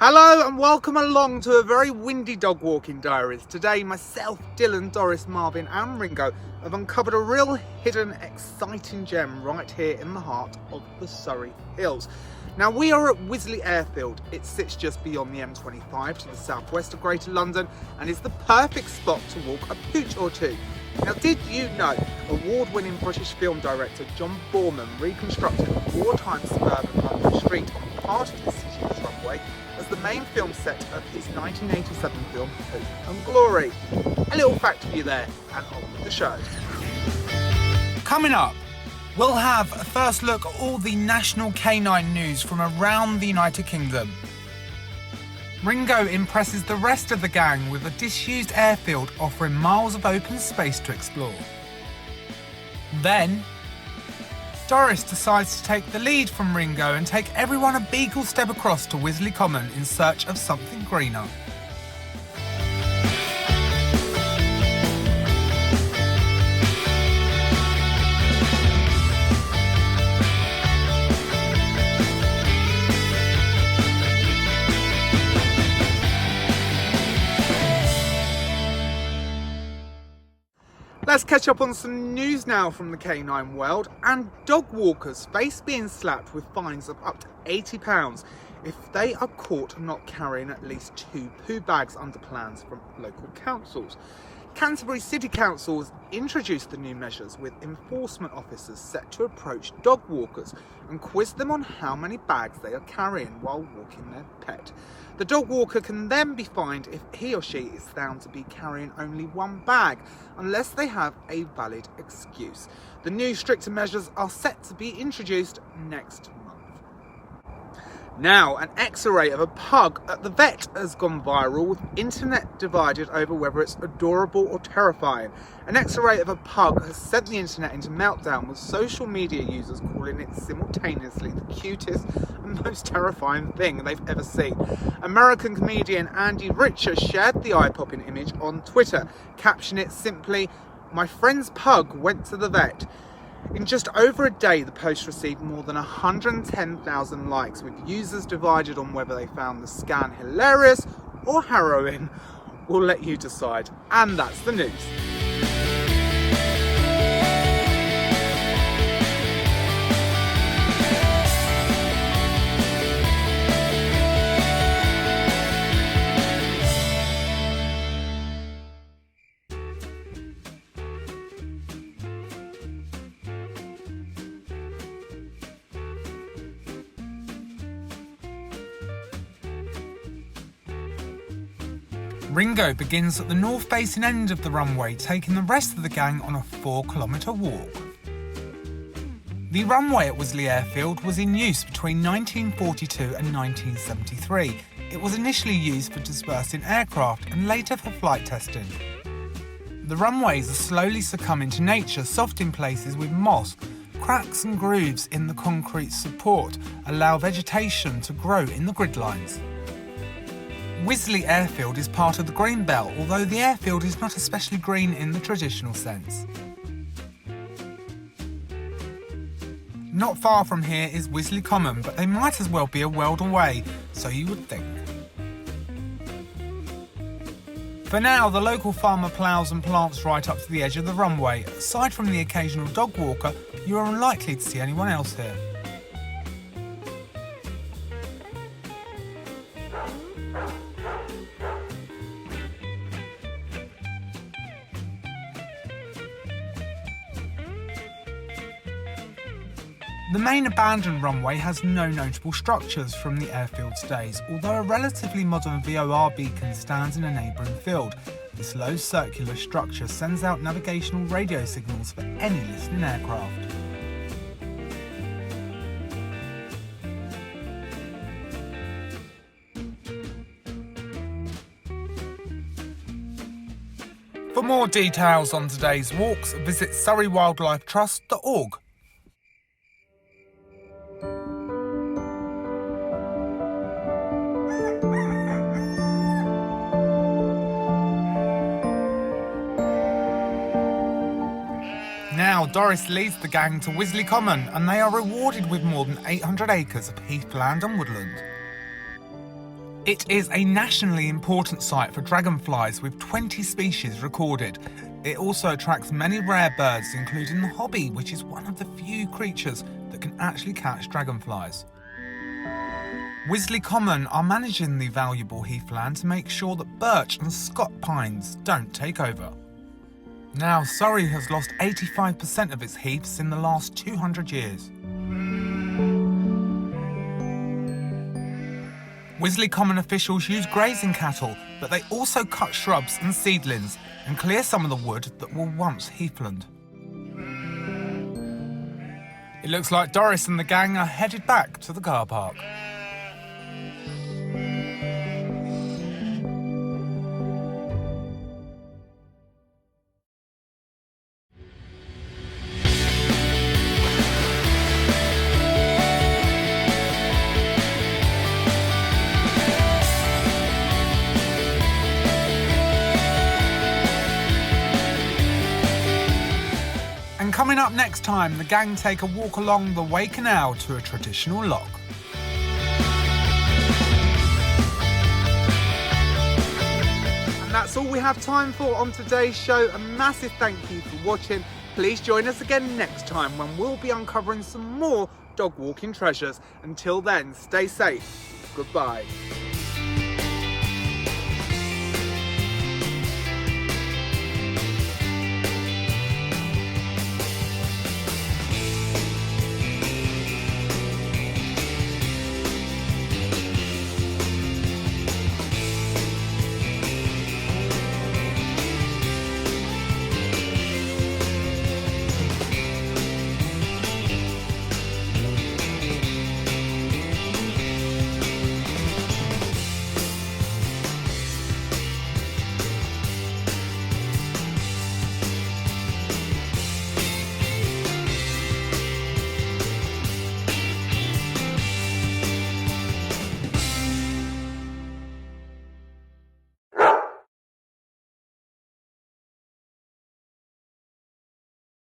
Hello and welcome along to a very windy dog walking diaries. Today myself, Dylan, Doris, Marvin and Ringo have uncovered a real hidden exciting gem right here in the heart of the Surrey Hills. Now we are at Wisley Airfield. It sits just beyond the M25 to the southwest of Greater London and is the perfect spot to walk a pooch or two. Now did you know award-winning British film director John Boorman reconstructed a wartime suburban London street on part of the city's runway as the main film set of his 1987 film Hope and Glory. A little fact for you there, and on with the show. Coming up, we'll have a first look at all the national canine news from around the United Kingdom. Ringo impresses the rest of the gang with a disused airfield offering miles of open space to explore. Then, Doris decides to take the lead from Ringo and take everyone a beagle step across to Wisley Common in search of something greener. Let's catch up on some news now from the canine world, and dog walkers face being slapped with fines of up to £80 if they are caught not carrying at least 2 poo bags under plans from local councils. Canterbury City Council has introduced the new measures with enforcement officers set to approach dog walkers and quiz them on how many bags they are carrying while walking their pet. The dog walker can then be fined if he or she is found to be carrying only 1 bag, unless they have a valid excuse. The new stricter measures are set to be introduced next month. Now, an X-ray of a pug at the vet has gone viral, with internet divided over whether it's adorable or terrifying. An X-ray of a pug has sent the internet into meltdown, with social media users calling it simultaneously the cutest and most terrifying thing they've ever seen. American comedian Andy Richter shared the eye-popping image on Twitter, captioning it simply, "My friend's pug went to the vet." In just over a day, the post received more than 110,000 likes, with users divided on whether they found the scan hilarious or harrowing. We'll let you decide. And that's the news. Ringo begins at the north-facing end of the runway, taking the rest of the gang on a 4-kilometre walk. The runway at Wisley Airfield was in use between 1942 and 1973. It was initially used for dispersing aircraft and later for flight testing. The runways are slowly succumbing to nature, soft in places with moss. Cracks and grooves in the concrete support allow vegetation to grow in the grid lines. Wisley Airfield is part of the Green Belt, although the airfield is not especially green in the traditional sense. Not far from here is Wisley Common, but they might as well be a world away, so you would think. For now, the local farmer ploughs and plants right up to the edge of the runway. Aside from the occasional dog walker, you are unlikely to see anyone else here. The main abandoned runway has no notable structures from the airfield's days, although a relatively modern VOR beacon stands in a neighbouring field. This low circular structure sends out navigational radio signals for any listening aircraft. For more details on today's walks, visit surreywildlifetrust.org. Now Doris leads the gang to Wisley Common, and they are rewarded with more than 800 acres of heathland and woodland. It is a nationally important site for dragonflies with 20 species recorded. It also attracts many rare birds, including the hobby, which is one of the few creatures that can actually catch dragonflies. Wisley Common are managing the valuable heathland to make sure that birch and Scott pines don't take over. Now, Surrey has lost 85% of its heaths in the last 200 years. Wisley Common officials use grazing cattle, but they also cut shrubs and seedlings and clear some of the wood that were once heathland. It looks like Doris and the gang are headed back to the car park. And coming up next time, the gang take a walk along the Way Canal to a traditional lock. And that's all we have time for on today's show. A massive thank you for watching. Please join us again next time when we'll be uncovering some more dog walking treasures. Until then, stay safe. Goodbye.